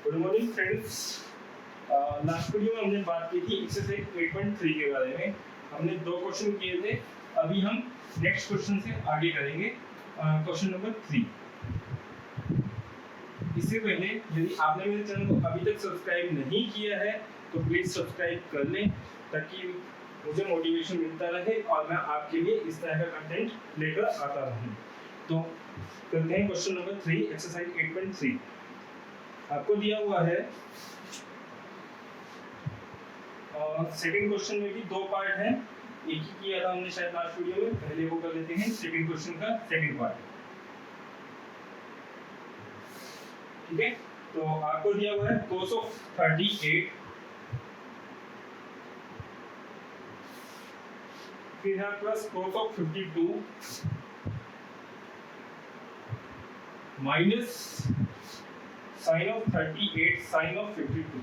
Good morning friends. Last video में हमने बात की थी एक्सरसाइज 8.3 के बारे में। हमने 2 क्वेश्चन किए थे। अभी हम नेक्स्ट क्वेश्चन से आगे करेंगे, क्वेश्चन नंबर 3। इससे पहले यदि आपने मेरे चैनल को अभी तक सब्सक्राइब नहीं किया है तो प्लीज सब्सक्राइब कर लें, ताकि मुझे मोटिवेशन मिलता रहे और मैं आपके लिए इस तरह का कंटेंट लेकर आता रहूं। तो करते हैं क्वेश्चन नंबर 3, एक्सरसाइज 8.3। आपको दिया हुआ है और सेकंड क्वेश्चन में भी 2 पार्ट है। एक ही किया था हमने शायद लास्ट वीडियो में, पहले वो कर लेते हैं सेकंड क्वेश्चन का सेकंड पार्ट। ठीक है, तो आपको दिया हुआ है cos of 38, फिर है plus cos of 52 minus sin of 38 sin of 52,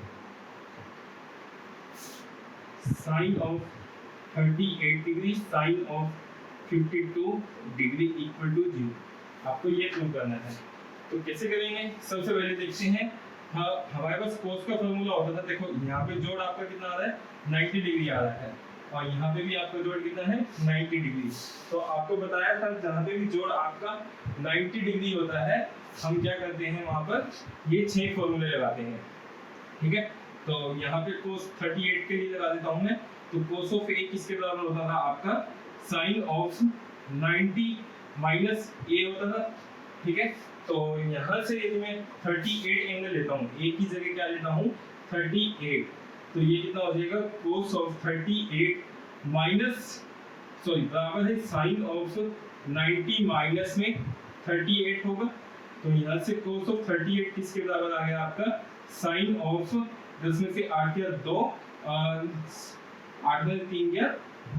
sin of 38 degree sin of 52 degree equal to 0। आपको ये प्रूव करना है। तो कैसे करेंगे? सबसे पहले देखते हैं। हाँ, हमारे पास cos का फॉर्मूला होता था। देखो यहाँ पे जोड़ आपका कितना आ रहा है, 90 डिग्री आ रहा है, और यहाँ पे भी आपका जोड़ कितना है, 90 डिग्री। तो आपको बताया था जहाँ पे भी जोड़ आपका 90 डिग्री होता है, हम क्या करते हैं, वहां पर ये 6 फॉर्मूले लगाते हैं। ठीक है, तो यहाँ पे cos 38 के लिए लगा देता हूँ मैं। तो cos ऑफ a किसके बराबर होता था आपका, sin ऑफ 90 माइनस a होता था। ठीक है, तो यहाँ से यदि मैं 38 एंगल लेता हूँ, a की जगह क्या लेता हूँ, 38, तो ये कितना हो जाएगा, cos ऑफ 38 माइनस बराबर है sin ऑफ 90 माइनस में 38 होगा। तो यहाँ से cos ऑफ 38 किसके बराबर आ गया आपका, sin ऑफ 10 में से 8 या 2, 8 में 3 या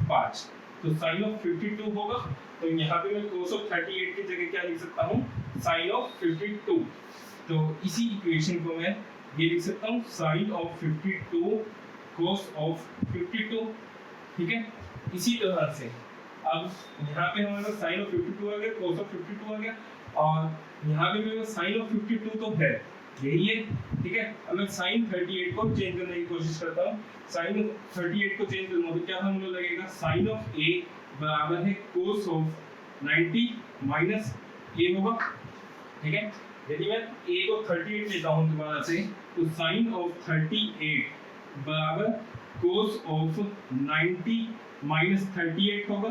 5, तो sin ऑफ 52 होगा। तो यहाँ पे मैं cos ऑफ 38 की जगह क्या लिख सकता हूँ, sin ऑफ 52। तो इसी इक्वेशन को मैं ये लिख सकता हूँ, sin ऑफ 52 cos ऑफ 52। ठीक है, इसी तरह से अब यहाँ पे हमारे पास sin ऑफ 52 आ गया, cos ऑफ 52 आ गया, और यहाँ पे मेरे पास sin ऑफ 52 तो है, यही है। ठीक है, अब मैं sin 38 को चेंज करने की कोशिश करता हूँ। sin 38 को चेंज करूँगा तो क्या फॉर्मूला लगेगा, sin ऑफ a बराबर है cos ऑफ 90 माइनस a होगा। ठीक है, यदि मैं a को 38 लेता हूँ दोबारा से, तो sin ऑफ 38 बराबर cos ऑफ 90 माइनस 38 होगा।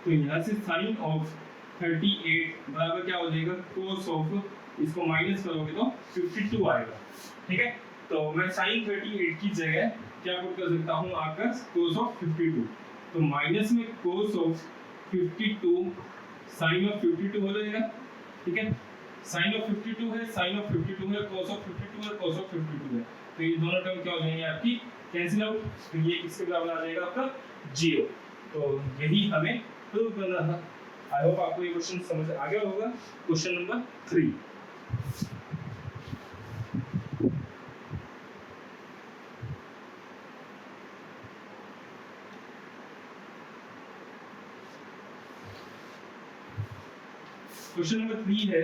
तो यहाँ से sin ऑफ 38 बराबर क्या हो जाएगा, cos ऑफ, इसको माइनस करोगे तो 52 आएगा। ठीक है, तो मैं sin 38 की जगह क्या पुट कर सकता हूँ, आपका cos ऑफ 52। तो माइनस में cos ऑफ 52 sin ऑफ 52 हो जाएगा। ठीक है, sin ऑफ 52 है, sin ऑफ 52 है, cos ऑफ 52 है, cos ऑफ 52 है, तो ये दोनों टर्म क्या हो जाएंगे आपकी, कैंसिल आउट। तो ये किसके बराबर आ जाएगा आपका, 0। तो यही हमें प्रूव करना था। आई होप आपको ये क्वेश्चन समझ आ गया होगा। Question number 3। क्वेश्चन नंबर 3 है,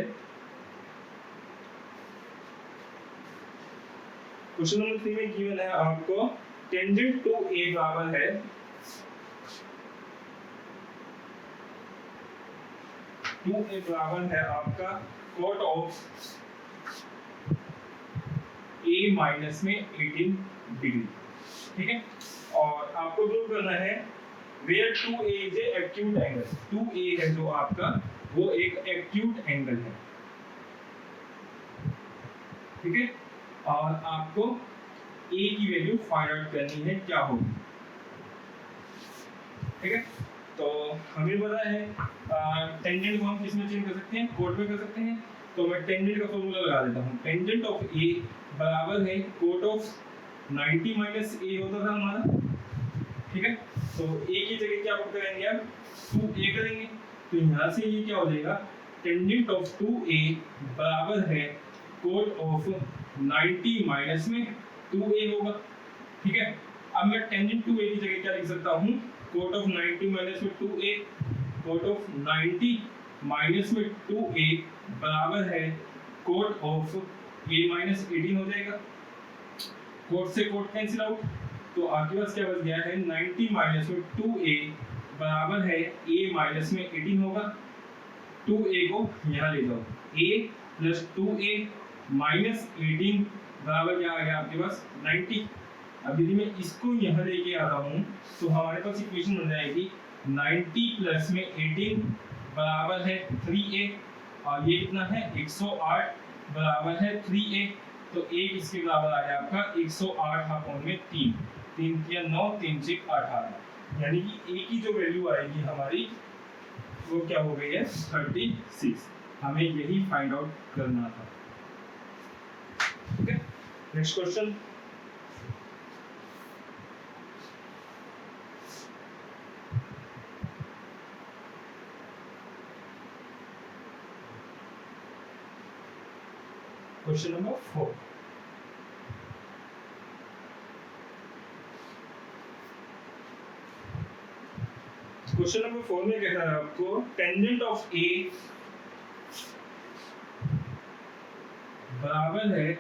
क्वेश्चन नंबर 3 में गिवन है आपको टेंजेंट टू ए बराबर है आपका cot ऑफ a माइनस में 18 डिग्री। ठीक है, और आपको प्रूव करना है where 2a is a acute angle। 2a है जो आपका, वो एक एक्यूट एंगल है। ठीक है, और आपको a की वैल्यू फाइंड आउट करनी है क्या होगी। ठीक है, तो हमें पता है टेंजेंट को हम किसमें चेंज कर सकते हैं, कोट में कर सकते हैं। तो मैं टेंजेंट का फॉर्मूला लगा देता हूँ। टेंजेंट ऑफ a बराबर है कोट ऑफ 90 माइनस a होता था हमारा। ठीक है, तो a की जगह क्या पुट करेंगे, अब 2a करेंगे। तो यहाँ से ये क्या हो जाएगा, टेंजेंट ऑफ 2a बराबर है कोट ऑफ 90 माइनस में 2a होगा। ठीक है, अब मैं टेंजेंट 2a की जगह क्या लिख सकता हूँ, कोट ऑफ 90 माइनस में 2a, कोट ऑफ 90 माइनस में 2a बराबर है कोट ऑफ a माइनस 18 हो जाएगा, कोट से कोट कैंसिल आउट, तो आपके पास क्या बच गया है 90 माइनस में 2a बराबर है a माइनस में 18 होगा, 2a को यहाँ ले जाओ, a प्लस 2a माइनस 18 बराबर क्या आ गया आपके पास 90। अब यदि मैं इसको यहाँ लेके आता हूँ तो हमारे पास इक्वेशन बन जाएगी 90 प्लस में 18 बराबर है 3a, और ये कितना है 108 बराबर है 3a, तो a किसके बराबर आ गया आपका 108 अपॉन में 3, 3 या 9, 3 से 18, यानी कि a की जो वैल्यू आएगी हमारी वो क्या हो गई है 36। हमें यही फाइंड आउट करना था। ठीक है, next question. Question number 4। Question number 4 में कह रहा है आपको टेंजेंट ऑफ ए बराबर है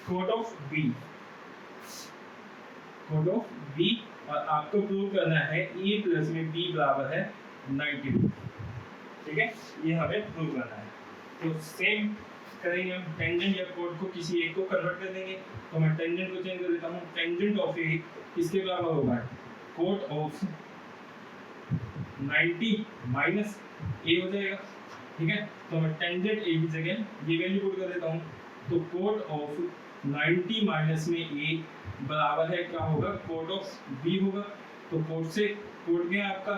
cot of B, cot of B, और आपको प्रूव करना है ए प्लस में बी बराबर है 90। ठीक है, ये हमें प्रूव करना है। तो सेम करेंगे हम, टेंजेंट या कोट को किसी एक को कन्वर्ट कर देंगे, तो मैं टेंजेंट को चेंज कर देता हूँ, टेंजेंट ऑफ ए किसके बराबर होगा कोट ऑफ 90 माइनस ए हो जाएगा। ठीक है, तो मैं टेंजेंट ए की जगह ये वैल्यू पुट कर देता हूँ, तो कोट ऑफ 90 माइनस में ए बराबर है क्या होगा कोट ऑफ बी होगा, तो कोट से कोट गया आपका,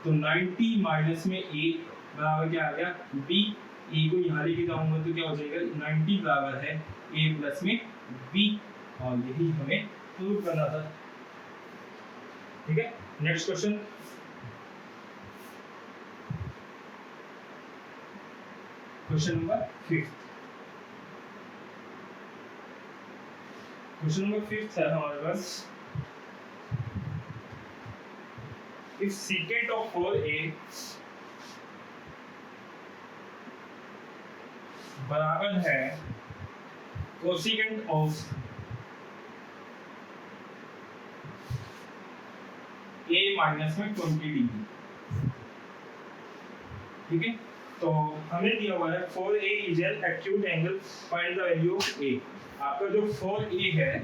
तो 90 माइनस में ए बराबर क्या आ गया बी, ए को यहाँ लेके जाऊंगा तो क्या हो जाएगा 90 बराबर है ए प्लस में बी, और यही हमें प्रूव करना था। ठीक है, next question. Question number 5। Question number 5 है हमारे पास, if secant of 4a बराबर है कोसिकेंट ऑफ a माइनस में 20 डिग्री। ठीक है, तो हमें दिया हुआ है 4a is an acute angle, find the value of a। आपका जो 4a है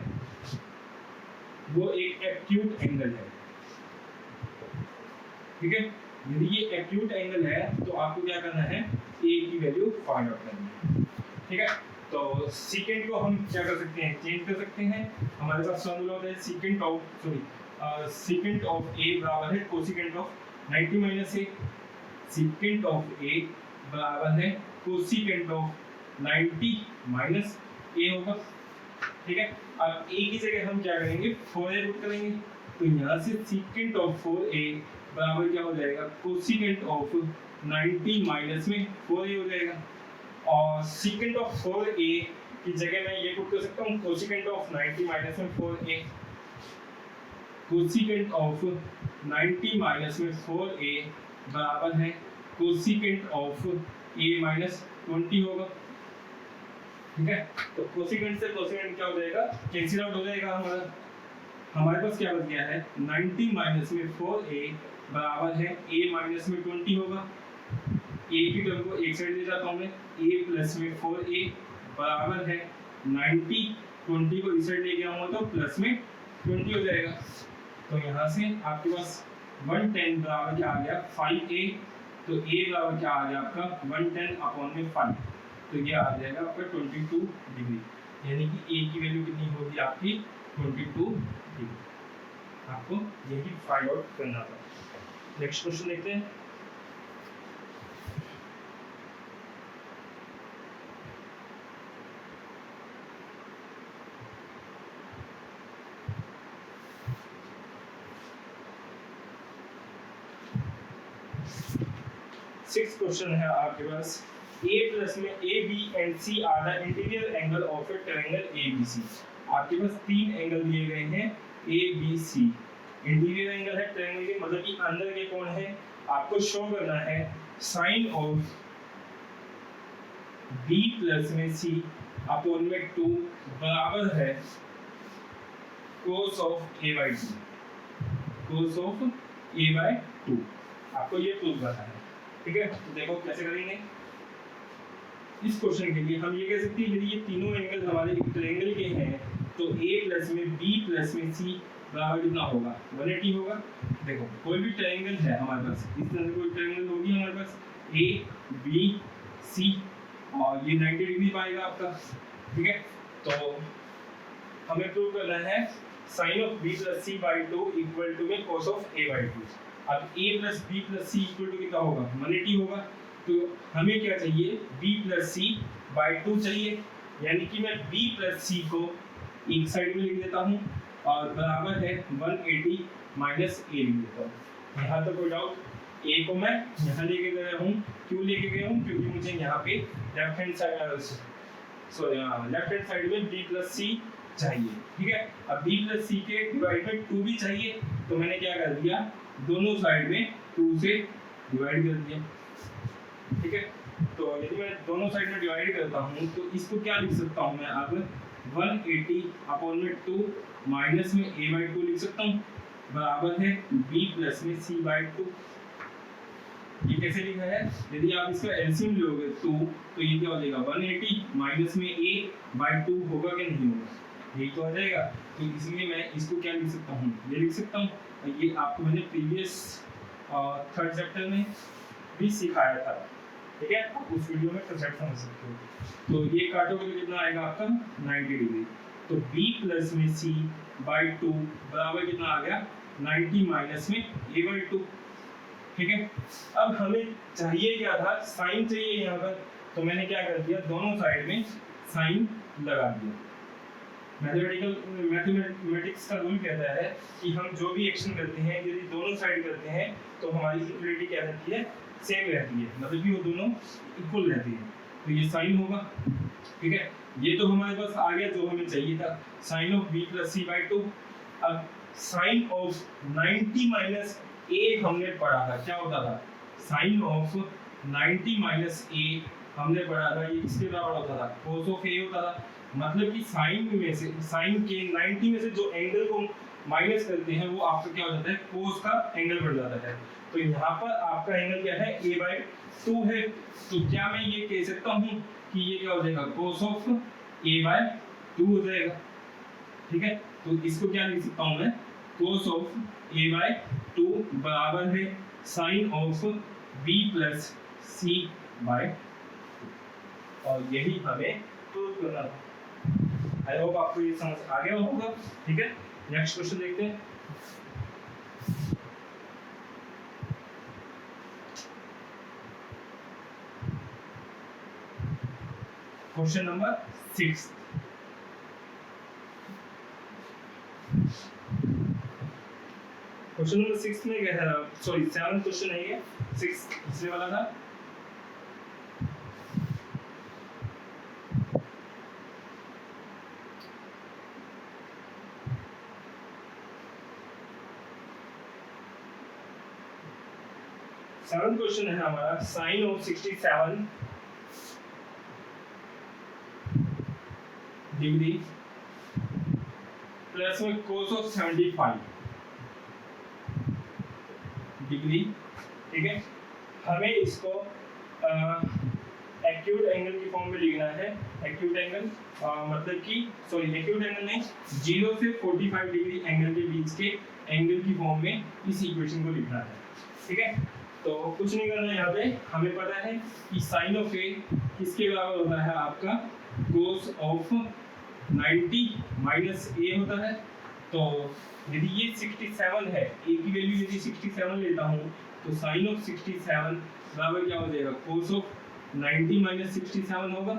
वो एक एक्यूट एंगल है। ठीक है, यदि ये एक्यूट एंगल है तो आपको क्या करना है a की वैल्यू फाइंड आउट करनी है। ठीक है, तो सीकेंट को हम क्या कर सकते हैं चेंज कर सकते हैं, हमारे पास फॉर्मूला होता है सीकेंट ऑफ a बराबर है cosecant of 90 minus a, secant of a बराबर है कोसिकेंट ऑफ 90 माइनस a होगा। ठीक है, अब a की जगह हम क्या करेंगे 4a पुट करेंगे, तो यहाँ से सीकेंट ऑफ 4a बराबर क्या हो जाएगा कोसिकेंट ऑफ 90 माइनस में 4a हो जाएगा, और सीकेंट ऑफ 4a की जगह मैं ये पुट कर सकता हूँ कोसिकेंट ऑफ 90 माइनस में 4a, कोसिकेंट ऑफ 90 माइनस में 4a बराबर है कोसिकेंट ऑफ a माइनस 20 होगा। ठीक है, तो कोसिकेंट से कोसिकेंट क्या हो जाएगा कैंसिल आउट हो जाएगा, हमारे पास क्या बच गया है 90 माइनस में 4a बराबर है a माइनस में 20 होगा। a की टर्म को एक साइड ले जाता हूँ मैं, a प्लस में 4a बराबर है 90, 20 को इस साइड लेके आऊंगा तो प्लस में 20 हो जाएगा, तो यहाँ से आपके पास 110 बराबर क्या आ गया 5a, तो a बराबर क्या आ गया आपका 110 अपॉन में 5, तो ये आ जाएगा आपका 22 डिग्री, यानी कि a की वैल्यू कितनी होगी आपकी 22 डिग्री। आपको यही फाइंड आउट करना था। नेक्स्ट क्वेश्चन देखते हैं। सिक्स क्वेश्चन है आपके पास, a प्लस में a b and c are the interior angle of a triangle abc। आपके पास तीन एंगल दिए गए हैं a b c, interior angle है ट्रायंगल के मतलब कि अंदर के कोण है, आपको शो करना है साइन ऑफ b प्लस में c अपॉन में 2 बराबर है cos of a by 2, cos of a by 2। आपको ये प्रूव करना है, ठीक है। तो देखो कैसे करेंगे इस क्वेश्चन के लिए। हम ये कह सकते हैं यदि ये तीनों एंगल हमारे एक ट्रायंगल के हैं तो a प्लस में b प्लस में c बराबर कितना होगा, 180 होगा। देखो कोई भी ट्रायंगल है हमारे पास, इस तरह से कोई ट्रायंगल होगी हमारे पास a b c और ये 90 डिग्री पाएगा आपका, ठीक है। तो हमें प्रूव करना है sin of b plus c by 2 equal to में cos ऑफ a बाई 2। अब a plus b plus c equal to कितना होगा, 180 होगा। तो हमें क्या चाहिए, b प्लस c बाई 2 चाहिए, यानी कि मैं b प्लस c को एक साइड में लिख देता हूँ और बराबर है 180 माइनस a लिख देता हूँ। यहाँ तक कोई डाउट? a को मैं यहाँ लेके गया हूँ, क्यों लेके गया हूँ, क्योंकि मुझे यहाँ पे लेफ्ट हैंड साइड में b प्लस c चाहिए, ठीक है। अब b प्लस c के डिवाइड में 2 भी चाहिए, तो मैंने क्या कर दिया, दोनों साइड में 2 से डिवाइड कर दिया, ठीक है। तो यदि मैं दोनों साइड में डिवाइड करता हूँ तो इसको क्या लिख सकता हूँ मैं, अब 180 अपॉन में 2 माइनस में a बाई 2 लिख सकता हूँ, बराबर है b प्लस में c बाई 2। ये कैसे लिखा है, यदि आप इसका एलसीएम लोगे तो ये क्या हो जाएगा, 180 माइनस में a बाई 2 होगा कि नहीं होगा, यही तो आ जाएगा। तो इसलिए मैं इसको क्या लिख सकता हूँ, ये लिख सकता हूँ। ये आपको मैंने प्रीवियस 3rd चैप्टर में भी सिखाया था, ठीक है। आप उस वीडियो में कंसेप्ट समझ सकते हो। तो ये काटोगे तो कितना आएगा आपका, 90 डिग्री। तो b प्लस में c बाई 2 बराबर कितना आ गया, 90 माइनस में a बाई 2, ठीक है। अब हमें चाहिए क्या था, साइन चाहिए यहाँ पर, तो मैंने क्या कर दिया, दोनों साइड में साइन लगा दिया। मैथमेटिक्स का रूल कहता है कि हम जो भी एक्शन करते हैं यदि दोनों साइड करते हैं तो हमारी इक्वलिटी क्या रहती है, सेम रहती है, मतलब कि वो दोनों इक्वल रहती है। तो ये साइन होगा, ठीक है। ये तो हमारे पास आ गया जो हमें चाहिए था, sine of b plus c by 2। अब साइन ऑफ 90 माइनस a हमने पढ़ा था, क्या होता था, साइन ऑफ 90 माइनस a हमने पढ़ा था, ये किसके बराबर होता था, cos ऑफ a होता था। मतलब कि साइन के 90 में से जो एंगल को माइनस करते हैं वो आपका क्या हो जाता है, कोस का एंगल बन जाता है। तो यहाँ पर आपका एंगल क्या है, a बाई 2 है। तो क्या मैं ये कह सकता हूँ कि ये क्या हो जाएगा, कोस ऑफ a बाई 2 हो जाएगा, ठीक है। तो इसको क्या लिख सकता हूँ मैं, कोस ऑफ a बाई 2 बराबर है sine of b plus c by 2। और यही हमें प्रूव करना था। आई होप आपको ये समझ आ गया होगा, ठीक है। नेक्स्ट क्वेश्चन देखते हैं। Question number 6। क्वेश्चन नंबर 6 में क्या है, सॉरी 7 क्वेश्चन है ये, 6 पिछले वाला था। सेवंथ क्वेश्चन है हमारा, साइन ऑफ 67 डिग्री प्लस में कोस ऑफ 75 डिग्री, ठीक है। हमें इसको एक्यूट एंगल की फॉर्म में लिखना है। एक्यूट एंगल मतलब कि सॉरी एक्यूट एंगल नहीं, 0 से 45 डिग्री एंगल के बीच के एंगल की फॉर्म में इस इक्वेशन को लिखना है, ठीक है। तो कुछ नहीं करना है यहाँ पे, हमें पता है कि साइन ऑफ ए किसके बराबर होता है, आपका कोस ऑफ 90 माइनस ए होता है। तो यदि ये 67 है, ए की वैल्यू यदि 67 लेता हूँ तो साइन ऑफ 67 बराबर क्या हो जाएगा, कोस ऑफ 90 माइनस 67 होगा,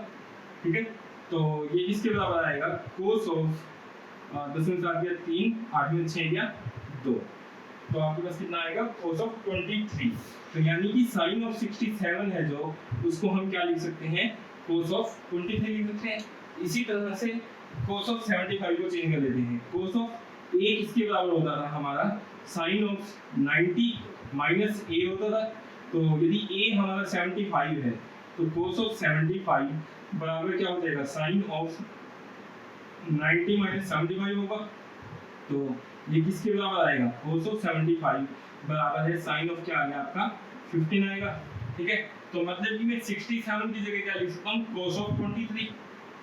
ठीक है। तो ये किसके बराबर आएगा, कोस ऑफ 10 में 7 गया 3, 8 में 6 गया 2, तो आपके पास कितना आएगा, कोस ऑफ 23। तो यानी कि साइन ऑफ 67 है जो, उसको हम क्या लिख सकते हैं, कोस ऑफ 23 लिख सकते हैं। इसी तरह से कोस ऑफ 75 को चेंज कर लेते हैं। कोस ऑफ ए किसके बराबर होता था हमारा, साइन ऑफ 90 माइनस ए होता था। तो यदि ए हमारा 75 है तो तो cos ऑफ 75 बराबर क्या हो जाएगा sin ऑफ 90 माइनस 75 होगा। तो ये किसके बराबर आएगा, cos ऑफ 75 बराबर है sin ऑफ क्या आ गया आपका 15 आएगा। ठीक है, तो मतलब कि मैं 67 की जगह क्या लिख सकता हूँ cos ऑफ 23,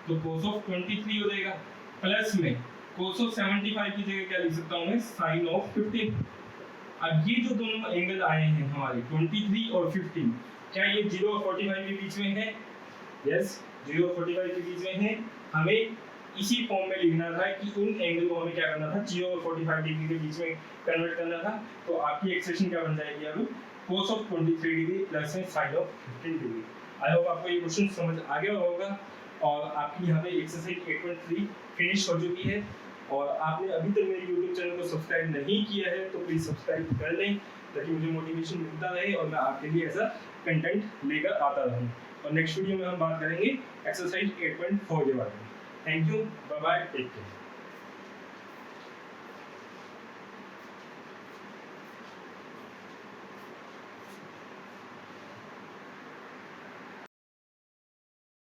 तो cos ऑफ 23 हो जाएगा, प्लस में cos ऑफ 75 की जगह क्या लिख सकता हूँ मैं sin ऑफ 15। अब ये जो दोनों एंगल आए हैं हमारे 23 और 15, क्या ये 0 और 45 के बीच में है? यस, 0 और 45 के बीच में है। हमें इसी फॉर्म में लिखना था कि उन एंगल को हमें क्या करना था, 0 और 45 डिग्री के बीच में कन्वर्ट करना था। तो आपकी एक्सप्रेशन क्या बन जाएगी अब cos ऑफ 23 डिग्री प्लस में sin of 15 degree. I hope आपको ये क्वेश्चन समझ आ गया होगा और आपकी यहाँ पे एक्सरसाइज 8.3 फिनिश हो चुकी है। और आपने अभी तक मेरे YouTube चैनल को सब्सक्राइब नहीं किया है तो प्लीज सब्सक्राइब कर लें ताकि मुझे मोटिवेशन मिलता रहे और मैं आपके लिए ऐसा कंटेंट लेकर आता रहूं। और नेक्स्ट वीडियो में हम बात करेंगे एक्सरसाइज 8.4 के बारे में। Thank you, bye bye, take care.